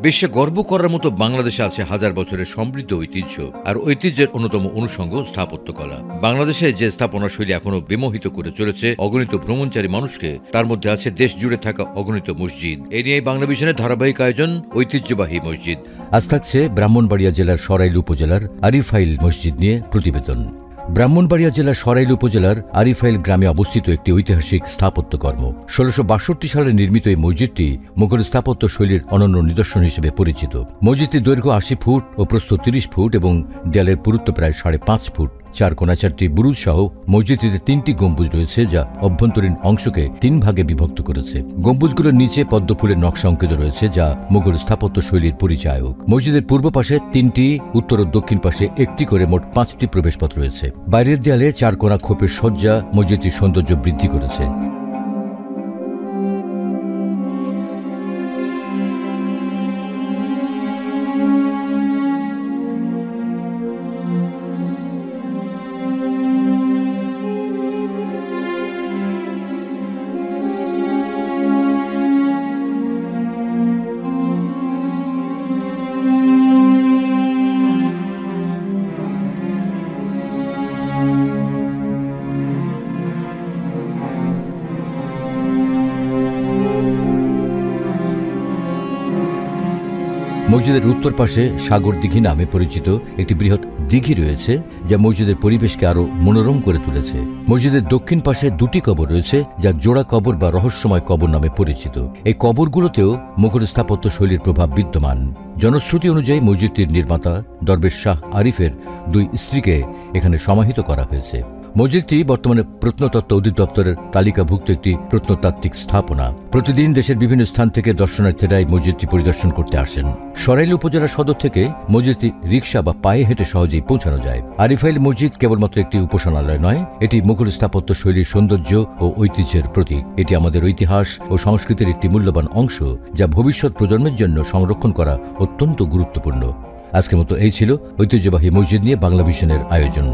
বিশ্বে গর্ব করার মতো বাংলাদেশে আছে হাজার বছরের সমৃদ্ধ ঐতিহ্য, আর ঐতিহ্যের অন্যতম অনুষঙ্গ স্থাপত্যকলা। বাংলাদেশে যে স্থাপনা শৈলী এখনো বিমোহিত করে চলেছে অগণিত ভ্রমণচারী মানুষকে, তার মধ্যে আছে দেশ জুড়ে থাকা অগণিত মসজিদ। এ নিয়ে বাংলাভিশনের ধারাবাহিক আয়োজন ঐতিহ্যবাহী মসজিদ। আজ থাকছে ব্রাহ্মণবাড়িয়া জেলার সরাইল উপজেলার আরিফাইল মসজিদ নিয়ে প্রতিবেদন। ব্রাহ্মণবাড়িয়া জেলার সরাইল উপজেলার আরিফাইল গ্রামে অবস্থিত একটি ঐতিহাসিক স্থাপত্যকর্ম। ১৬৬২ সালে নির্মিত এই মসজিদটি মুঘল স্থাপত্য শৈলীর অনন্য নিদর্শন হিসেবে পরিচিত। মসজিদটির দৈর্ঘ্য ৮০ ফুট ও প্রস্থ ৩০ ফুট এবং দেয়ালের পুরুত্ব প্রায় ৫.৫ ফুট। ৪ কোণা ৪টি বুরুজ সহ মসজিদটিতে ৩টি গম্বুজ রয়েছে, যা অভ্যন্তরীণ অংশকে ৩ ভাগে বিভক্ত করেছে। গম্বুজগুলোর নিচে পদ্মফুলের নকশা অঙ্কিত রয়েছে, যা মুঘল স্থাপত্য শৈলীর পরিচায়ক। মসজিদের পূর্ব পাশে ৩টি, উত্তর ও দক্ষিণ পাশে ১টি করে মোট ৫টি প্রবেশপথ রয়েছে। বাইরের দেয়ালে ৪ কোণা খোপের সজ্জা মসজিদটির সৌন্দর্য বৃদ্ধি করেছে। মসজিদের উত্তর পাশে সাগর দিঘি নামে পরিচিত একটি বৃহৎ দিঘি রয়েছে, যা মসজিদের পরিবেশকে আরো মনোরম করে তুলেছে। মসজিদের দক্ষিণ পাশে 2টি কবর রয়েছে, যা জোড়া কবর বা রহস্যময় কবর নামে পরিচিত। এই কবরগুলোতেও মুঘল স্থাপত্য শৈলীর প্রভাব বিদ্যমান। জনশ্রুতি অনুযায়ী মসজিদটির নির্মাতা দরবেশ শাহ আরিফের 2 স্ত্রীকে এখানে সমাহিত করা হয়েছে। মসজিদটি বর্তমানে প্রত্নতত্ত্ব অধিদপ্তরের তালিকাভুক্ত একটি প্রত্নতাত্ত্বিক স্থাপনা। প্রতিদিন দেশের বিভিন্ন স্থান থেকে দর্শনার্থীরা এই মসজিদটি পরিদর্শন করতে আসেন। সরাইল উপজেলা সদর থেকে মসজিদটি রিকশা বা পায়ে হেঁটে সহজেই পৌঁছানো যায়। আরিফাইল মসজিদ কেবলমাত্র একটি উপাসনালয় নয়, এটি মুঘল স্থাপত্য শৈলীর সৌন্দর্য ও ঐতিহ্যের প্রতীক। এটি আমাদের ইতিহাস ও সংস্কৃতির একটি মূল্যবান অংশ, যা ভবিষ্যৎ প্রজন্মের জন্য সংরক্ষণ করা অত্যন্ত গুরুত্বপূর্ণ। আজকের মতো এই ছিল ঐতিহ্যবাহী মসজিদ নিয়ে বাংলাভিশনের আয়োজন।